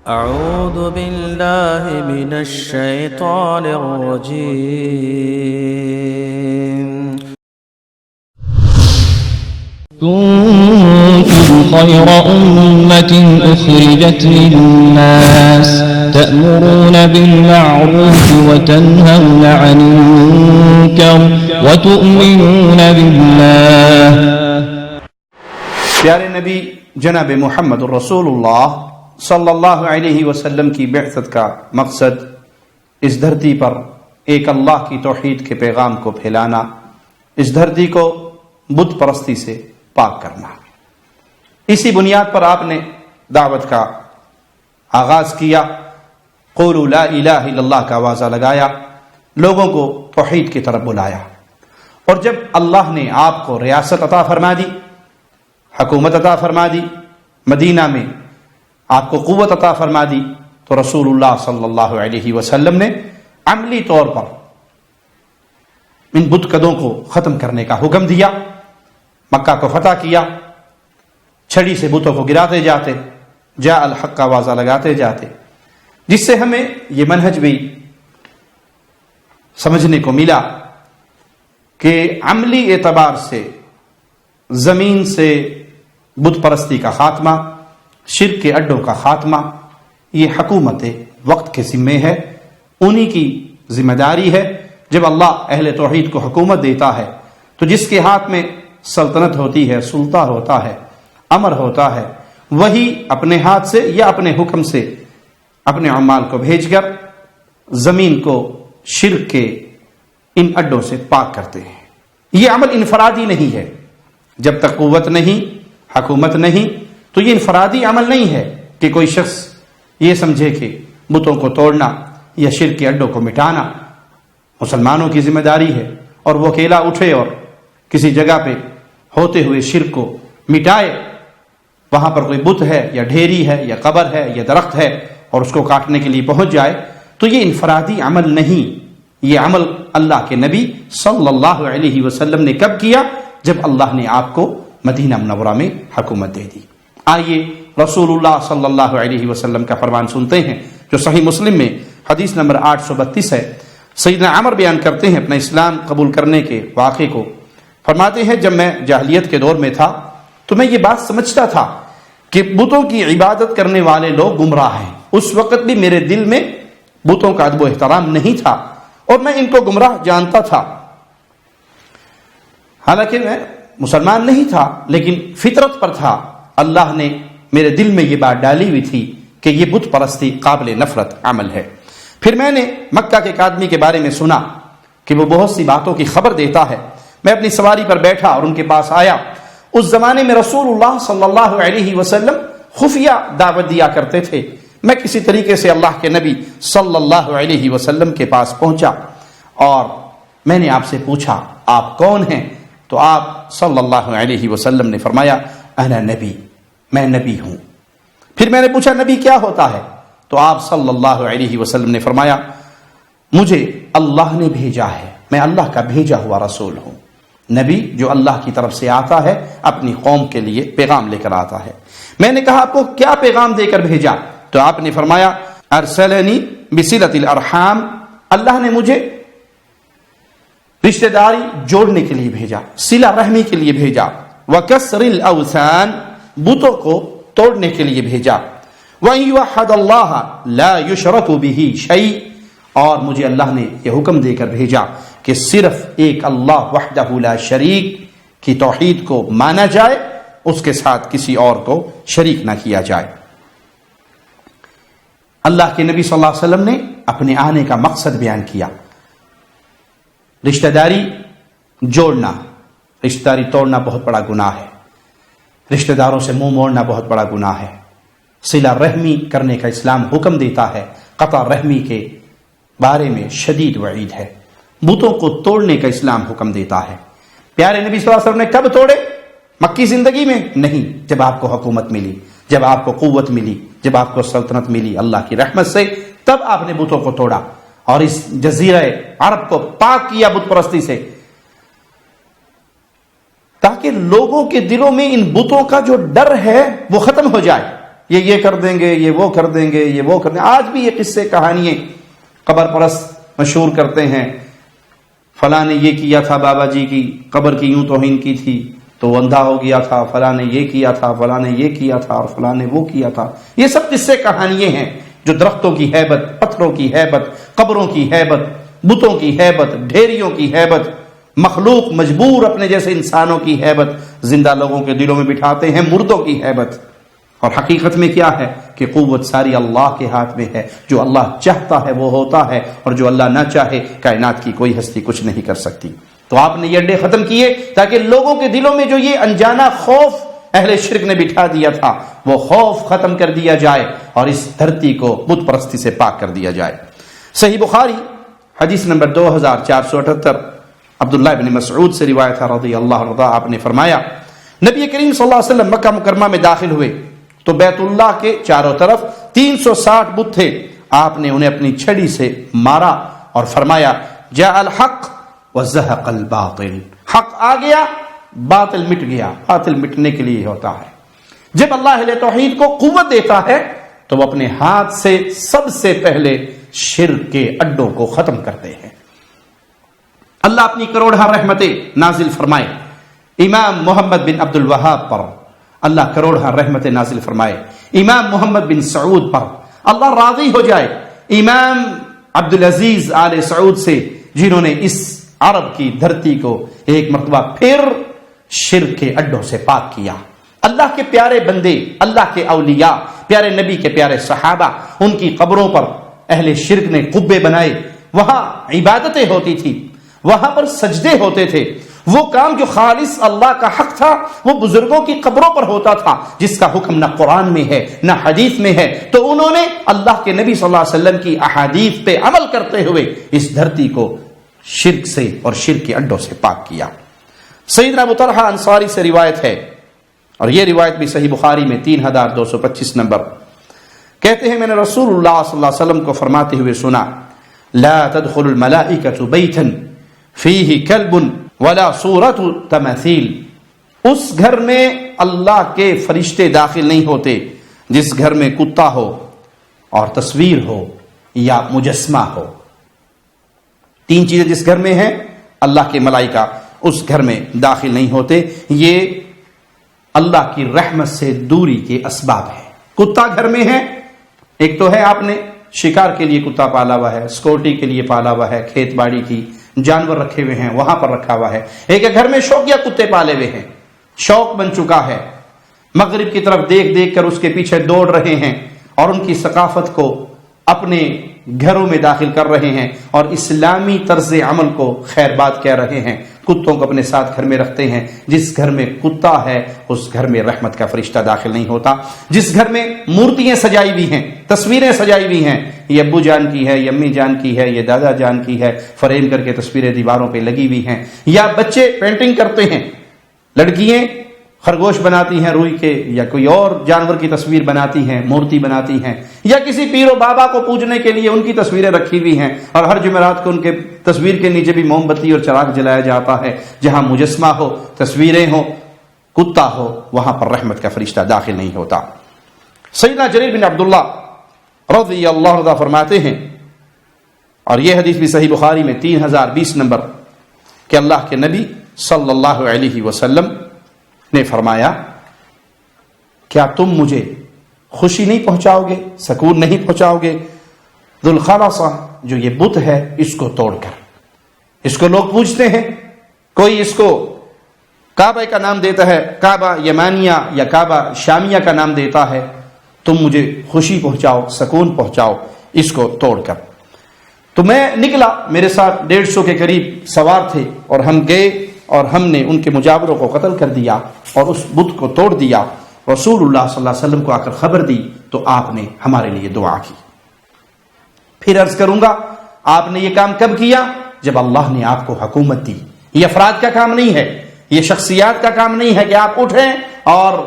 أعوذ بالله من الشيطان الرجيم. كنتم خير أمة أخرجت للناس تأمرون بالمعروف وتنهون عن المنكر وتؤمنون بالله. پیارے نبی جناب محمد الرسول اللہ صلی اللہ علیہ وسلم کی بعثت کا مقصد اس دھرتی پر ایک اللہ کی توحید کے پیغام کو پھیلانا، اس دھرتی کو بت پرستی سے پاک کرنا. اسی بنیاد پر آپ نے دعوت کا آغاز کیا، قولوا لا الہ الا اللہ کا آوازہ لگایا، لوگوں کو توحید کی طرف بلایا. اور جب اللہ نے آپ کو ریاست عطا فرما دی، حکومت عطا فرما دی، مدینہ میں آپ کو قوت عطا فرما دی، تو رسول اللہ صلی اللہ علیہ وسلم نے عملی طور پر ان بت کدوں کو ختم کرنے کا حکم دیا. مکہ کو فتح کیا، چھڑی سے بتوں کو گراتے جاتے، جاء الحق کا آوازہ لگاتے جاتے، جس سے ہمیں یہ منہج بھی سمجھنے کو ملا کہ عملی اعتبار سے زمین سے بت پرستی کا خاتمہ، شرک کے اڈوں کا خاتمہ، یہ حکومت وقت کے ذمے ہے، انہی کی ذمہ داری ہے. جب اللہ اہل توحید کو حکومت دیتا ہے تو جس کے ہاتھ میں سلطنت ہوتی ہے، سلطان ہوتا ہے، امر ہوتا ہے، وہی اپنے ہاتھ سے یا اپنے حکم سے اپنے عمال کو بھیج کر زمین کو شرک کے ان اڈوں سے پاک کرتے ہیں. یہ عمل انفرادی نہیں ہے. جب تک قوت نہیں، حکومت نہیں، تو یہ انفرادی عمل نہیں ہے کہ کوئی شخص یہ سمجھے کہ بتوں کو توڑنا یا شرک کے اڈوں کو مٹانا مسلمانوں کی ذمہ داری ہے، اور وہ اکیلا اٹھے اور کسی جگہ پہ ہوتے ہوئے شرک کو مٹائے. وہاں پر کوئی بت ہے یا ڈھیری ہے یا قبر ہے یا درخت ہے اور اس کو کاٹنے کے لیے پہنچ جائے، تو یہ انفرادی عمل نہیں. یہ عمل اللہ کے نبی صلی اللہ علیہ وسلم نے کب کیا؟ جب اللہ نے آپ کو مدینہ منورہ میں حکومت دے دی. آئیے رسول اللہ صلی اللہ علیہ وسلم کا فرمان سنتے ہیں جو صحیح مسلم میں حدیث نمبر 832 ہے. سیدنا عمر بیان کرتے ہیں اپنا اسلام قبول کرنے کے واقعے کو. فرماتے ہیں جب میں جاہلیت کے دور میں تھا تو میں یہ بات سمجھتا تھا کہ بتوں کی عبادت کرنے والے لوگ گمراہ ہیں. اس وقت بھی میرے دل میں بتوں کا ادب و احترام نہیں تھا اور میں ان کو گمراہ جانتا تھا. حالانکہ میں مسلمان نہیں تھا لیکن فطرت پر تھا. اللہ نے میرے دل میں یہ بات ڈالی ہوئی تھی کہ یہ بت پرستی قابل نفرت عمل ہے. پھر میں نے مکہ کے ایک آدمی کے بارے میں سنا کہ وہ بہت سی باتوں کی خبر دیتا ہے. میں اپنی سواری پر بیٹھا اور ان کے پاس آیا. اس زمانے میں رسول اللہ صلی اللہ علیہ وسلم خفیہ دعوت دیا کرتے تھے. میں کسی طریقے سے اللہ کے نبی صلی اللہ علیہ وسلم کے پاس پہنچا اور میں نے آپ سے پوچھا آپ کون ہیں؟ تو آپ صلی اللہ علیہ وسلم نے فرمایا انا نبی، میں نبی ہوں. پھر میں نے پوچھا نبی کیا ہوتا ہے؟ تو آپ صلی اللہ علیہ وسلم نے فرمایا مجھے اللہ نے بھیجا ہے، میں اللہ کا بھیجا ہوا رسول ہوں. نبی جو اللہ کی طرف سے آتا ہے اپنی قوم کے لیے پیغام لے کر آتا ہے. میں نے کہا آپ کو کیا پیغام دے کر بھیجا؟ تو آپ نے فرمایا ارسلنی بصلۃ الارحام، اللہ نے مجھے رشتہ داری جوڑنے کے لیے بھیجا، صلہ رحمی کے لیے بھیجا، وکسر الاوثان، بتوں کو توڑنے کے لیے بھیجا، وَأَن يُوَحَّدَ اللَّهَ لَا يُشْرَكُ بِهِ شَيْءٌ، اور مجھے اللہ نے یہ حکم دے کر بھیجا کہ صرف ایک اللہ وحدہ لا شریک کی توحید کو مانا جائے، اس کے ساتھ کسی اور کو شریک نہ کیا جائے. اللہ کے نبی صلی اللہ علیہ وسلم نے اپنے آنے کا مقصد بیان کیا. رشتہ داری جوڑنا، رشتہ داری توڑنا بہت بڑا گناہ ہے. رشتہ داروں سے منہ موڑنا بہت بڑا گناہ ہے. صلہ رحمی کرنے کا اسلام حکم دیتا ہے. قطع رحمی کے بارے میں شدید وعید ہے. بتوں کو توڑنے کا اسلام حکم دیتا ہے. پیارے نبی صلی اللہ علیہ وسلم نے کب توڑے؟ مکی زندگی میں نہیں، جب آپ کو حکومت ملی، جب آپ کو قوت ملی، جب آپ کو سلطنت ملی اللہ کی رحمت سے، تب آپ نے بتوں کو توڑا اور اس جزیرہ عرب کو پاک کیا بت پرستی سے، تاکہ لوگوں کے دلوں میں ان بتوں کا جو ڈر ہے وہ ختم ہو جائے. یہ کر دیں گے، یہ وہ کر دیں گے، یہ وہ کر دیں گے. آج بھی یہ قصے کہانیاں قبر پرست مشہور کرتے ہیں. فلاں نے یہ کیا تھا، بابا جی کی قبر کی یوں توہین کی تھی تو وہ اندھا ہو گیا تھا، فلاں نے یہ کیا تھا، فلاں نے یہ کیا تھا، اور فلاں نے وہ کیا تھا. یہ سب قصے کہانیاں ہیں جو درختوں کی ہیبت، پتھروں کی ہیبت، قبروں کی ہیبت، بتوں کی ہیبت، ڈھیریوں کی ہیبت، مخلوق مجبور اپنے جیسے انسانوں کی ہیبت زندہ لوگوں کے دلوں میں بٹھاتے ہیں، مردوں کی ہیبت. اور حقیقت میں کیا ہے کہ قوت ساری اللہ کے ہاتھ میں ہے. جو اللہ چاہتا ہے وہ ہوتا ہے، اور جو اللہ نہ چاہے کائنات کی کوئی ہستی کچھ نہیں کر سکتی. تو آپ نے یہ اڈے ختم کیے تاکہ لوگوں کے دلوں میں جو یہ انجانا خوف اہل شرک نے بٹھا دیا تھا وہ خوف ختم کر دیا جائے اور اس دھرتی کو بت پرستی سے پاک کر دیا جائے. صحیح بخاری حدیث نمبر 2478 عبداللہ بن مسعود سے روایت ہے رضی اللہ عنہ. آپ نے فرمایا نبی کریم صلی اللہ علیہ وسلم مکہ مکرمہ میں داخل ہوئے تو بیت اللہ کے چاروں طرف 360 بت تھے. آپ نے انہیں اپنی چھڑی سے مارا اور فرمایا جاء الحق وزهق الباطل. حق آ گیا، باطل مٹ گیا. باطل مٹنے کے لیے ہوتا ہے. جب اللہ اہل توحید کو قوت دیتا ہے تو وہ اپنے ہاتھ سے سب سے پہلے شرک کے اڈوں کو ختم کرتے ہیں. اللہ اپنی کروڑہ رحمتیں نازل فرمائے امام محمد بن عبد الوہاب پر. اللہ کروڑہ رحمتیں نازل فرمائے امام محمد بن سعود پر. اللہ راضی ہو جائے امام عبدالعزیز آل سعود سے، جنہوں نے اس عرب کی دھرتی کو ایک مرتبہ پھر شرک کے اڈوں سے پاک کیا. اللہ کے پیارے بندے، اللہ کے اولیاء، پیارے نبی کے پیارے صحابہ، ان کی قبروں پر اہل شرک نے قبے بنائے. وہاں عبادتیں ہوتی تھی، وہاں پر سجدے ہوتے تھے. وہ کام جو خالص اللہ کا حق تھا وہ بزرگوں کی قبروں پر ہوتا تھا، جس کا حکم نہ قرآن میں ہے نہ حدیث میں ہے. تو انہوں نے اللہ کے نبی صلی اللہ علیہ وسلم کی احادیث پہ عمل کرتے ہوئے اس دھرتی کو شرک سے اور شرک کے اڈوں سے پاک کیا. سیدنا ابو طلحہ انصاری سے روایت ہے، اور یہ روایت بھی صحیح بخاری میں 3225 نمبر. کہتے ہیں میں نے رسول اللہ صلی اللہ علیہ وسلم کو فرماتے ہوئے سنا لا تدخل الملائکۃ بیتا فیہ کلب ولا صورت تماثیل. اس گھر میں اللہ کے فرشتے داخل نہیں ہوتے جس گھر میں کتا ہو اور تصویر ہو یا مجسمہ ہو. 3 چیزیں جس گھر میں ہیں اللہ کے ملائکہ اس گھر میں داخل نہیں ہوتے. یہ اللہ کی رحمت سے دوری کے اسباب ہے. کتا گھر میں ہے، ایک تو ہے آپ نے شکار کے لیے کتا پالا ہوا ہے، سکیورٹی کے لیے پالا ہوا ہے، کھیت باڑی کی جانور رکھے ہوئے ہیں وہاں پر رکھا ہوا ہے. ایک گھر میں شوقیہ کتے پالے ہوئے ہیں، شوق بن چکا ہے، مغرب کی طرف دیکھ دیکھ کر اس کے پیچھے دوڑ رہے ہیں اور ان کی ثقافت کو اپنے گھروں میں داخل کر رہے ہیں اور اسلامی طرز عمل کو خیر بات کہہ رہے ہیں. کتوں کو اپنے ساتھ گھر میں رکھتے ہیں. جس گھر میں کتا ہے اس گھر میں رحمت کا فرشتہ داخل نہیں ہوتا. جس گھر میں مورتیاں سجائی ہوئی ہیں، تصویریں سجائی ہوئی ہیں، یہ ابو جان کی ہے، یہ امی جان کی ہے، یہ دادا جان کی ہے، فریم کر کے تصویریں دیواروں پہ لگی ہوئی ہیں، یا بچے پینٹنگ کرتے ہیں، لڑکیاں خرگوش بناتی ہیں روئی کے، یا کوئی اور جانور کی تصویر بناتی ہیں، مورتی بناتی ہیں، یا کسی پیر و بابا کو پوجنے کے لیے ان کی تصویریں رکھی ہوئی ہیں اور ہر جمعرات کو ان کے تصویر کے نیچے بھی موم بتی اور چراغ جلایا جاتا ہے. جہاں مجسمہ ہو، تصویریں ہو، کتا ہو، وہاں پر رحمت کا فرشتہ داخل نہیں ہوتا. سیدنا جریر بن عبداللہ رضی اللہ عنہ فرماتے ہیں، اور یہ حدیث بھی صحیح بخاری میں 3020 نمبر، کہ اللہ کے نبی صلی اللہ علیہ وسلم نے فرمایا کیا تم مجھے خوشی نہیں پہنچاؤ گے، سکون نہیں پہنچاؤ گے ذوالخلاصہ جو یہ بت ہے اس کو توڑ کر. اس کو لوگ پوجتے ہیں، کوئی اس کو کعبہ کا نام دیتا ہے، کعبہ یمانیہ یا کعبہ شامیہ کا نام دیتا ہے. تم مجھے خوشی پہنچاؤ، سکون پہنچاؤ اس کو توڑ کر. تو میں نکلا، میرے ساتھ 150 کے قریب سوار تھے اور ہم گئے اور ہم نے ان کے مجاوروں کو قتل کر دیا اور اس بت کو توڑ دیا. رسول اللہ صلی اللہ علیہ وسلم کو آ کر خبر دی تو آپ نے ہمارے لیے دعا کی. پھر عرض کروں گا آپ نے یہ کام کب کیا؟ جب اللہ نے آپ کو حکومت دی. یہ افراد کا کام نہیں ہے، یہ شخصیات کا کام نہیں ہے کہ آپ اٹھیں اور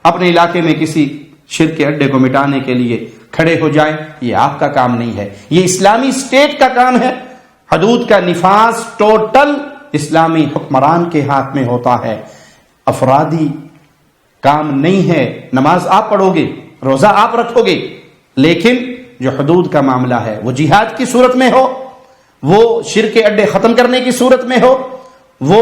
اپنے علاقے میں کسی شرک کے اڈے کو مٹانے کے لیے کھڑے ہو جائیں. یہ آپ کا کام نہیں ہے، یہ اسلامی اسٹیٹ کا کام ہے. حدود کا نفاذ ٹوٹل اسلامی حکمران کے ہاتھ میں ہوتا ہے، افرادی کام نہیں ہے. نماز آپ پڑھو گے، روزہ آپ رکھو گے، لیکن جو حدود کا معاملہ ہے وہ جہاد کی صورت میں ہو، وہ شرک کے اڈے ختم کرنے کی صورت میں ہو، وہ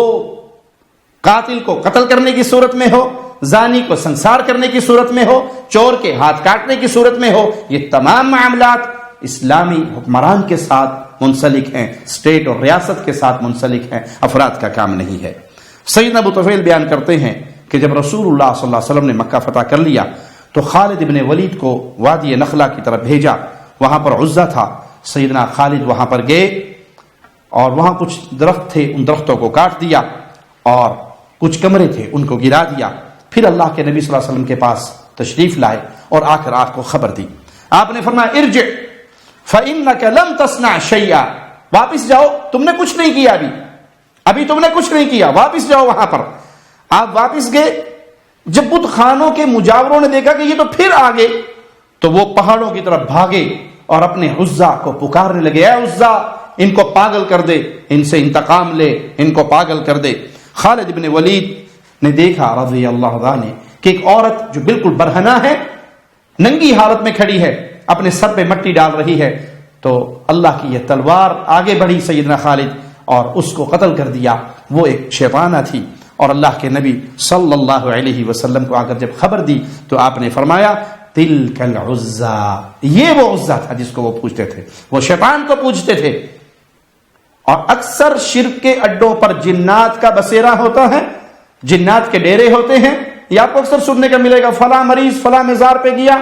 قاتل کو قتل کرنے کی صورت میں ہو، زانی کو سنسار کرنے کی صورت میں ہو، چور کے ہاتھ کاٹنے کی صورت میں ہو، یہ تمام معاملات اسلامی حکمران کے ساتھ منسلک ہیں، اسٹیٹ اور ریاست کے ساتھ منسلک ہیں، افراد کا کام نہیں ہے۔ سیدنا ابو طفیل بیان کرتے ہیں کہ جب رسول اللہ صلی اللہ علیہ وسلم نے مکہ فتح کر لیا تو خالد ابن ولید کو وادی نخلا کی طرف بھیجا، وہاں پر عزہ تھا، سیدنا خالد وہاں پر گئے اور وہاں کچھ درخت تھے، ان درختوں کو کاٹ دیا اور کچھ کمرے تھے ان کو گرا دیا، پھر اللہ کے نبی صلی اللہ علیہ وسلم کے پاس تشریف لائے اور آ کر آپ کو خبر دی۔ آپ نے فرمایا ارجع فإنك لم تصنع شيئا، واپس جاؤ، تم نے کچھ نہیں کیا، ابھی تم نے کچھ نہیں کیا، واپس جاؤ وہاں پر۔ آپ واپس گئے، جب بت خانوں کے مجاوروں نے دیکھا کہ یہ تو پھر آگے، تو وہ پہاڑوں کی طرف بھاگے اور اپنے عزا کو پکارنے لگے، اے عزا ان کو پاگل کر دے، ان سے انتقام لے، ان کو پاگل کر دے۔ خالد بن ولید نے دیکھا رضی اللہ عنہ کہ ایک عورت جو بالکل برہنہ ہے، ننگی حالت میں کھڑی ہے، اپنے سر پہ مٹی ڈال رہی ہے، تو اللہ کی یہ تلوار آگے بڑھی سیدنا خالد اور اس کو قتل کر دیا۔ وہ ایک شیطانہ تھی اور اللہ کے نبی صلی اللہ علیہ وسلم کو آ کر جب خبر دی تو آپ نے فرمایا تلک العزا، یہ وہ عزا تھا جس کو وہ پوجتے تھے، وہ شیطان کو پوجتے تھے۔ اور اکثر شرک کے اڈوں پر جنات کا بسیرا ہوتا ہے، جنات کے ڈیرے ہوتے ہیں، یہ آپ کو اکثر سننے کا ملے گا، فلاں مریض فلاں مزار پہ گیا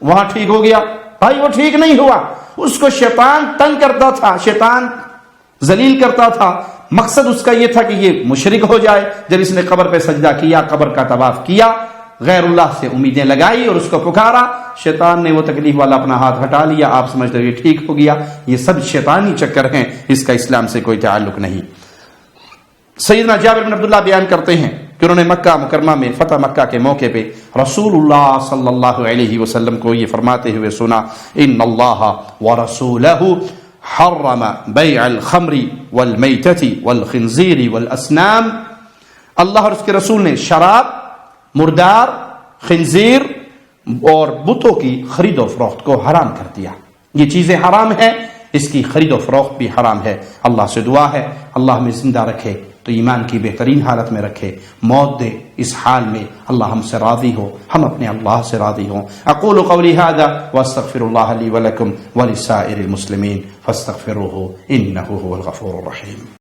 وہاں ٹھیک ہو گیا، بھائی وہ ٹھیک نہیں ہوا، اس کو شیطان تنگ کرتا تھا، شیطان ذلیل کرتا تھا، مقصد اس کا یہ تھا کہ یہ مشرک ہو جائے۔ جب اس نے قبر پہ سجدہ کیا، قبر کا طواف کیا، غیر اللہ سے امیدیں لگائی اور اس کو پکارا، شیطان نے وہ تکلیف والا اپنا ہاتھ ہٹا لیا، آپ سمجھتے ہو یہ ٹھیک ہو گیا۔ یہ سب شیطانی چکر ہیں، اس کا اسلام سے کوئی تعلق نہیں۔ سیدنا جابر بن عبداللہ بیان کرتے ہیں کہ انہوں نے مکہ مکرمہ میں فتح مکہ کے موقع پہ رسول اللہ صلی اللہ علیہ وسلم کو یہ فرماتے ہوئے سنا، ان اللہ ورسولہ حرم بیع الخمر والمیتۃ والخنزیر والاسنام، اللہ اور اس کے رسول نے شراب، مردار، خنزیر اور بتوں کی خرید و فروخت کو حرام کر دیا۔ یہ چیزیں حرام ہیں، اس کی خرید و فروخت بھی حرام ہے۔ اللہ سے دعا ہے اللہ ہمیں زندہ رکھے تو ایمان کی بہترین حالت میں رکھے، موت دے اس حال میں اللہ ہم سے راضی ہو، ہم اپنے اللہ سے راضی ہوں۔ اقول قولی ھذا واستغفر اللہ لی ولکم ولسائر المسلمین فاستغفروہ انہ هو الغفور الرحیم۔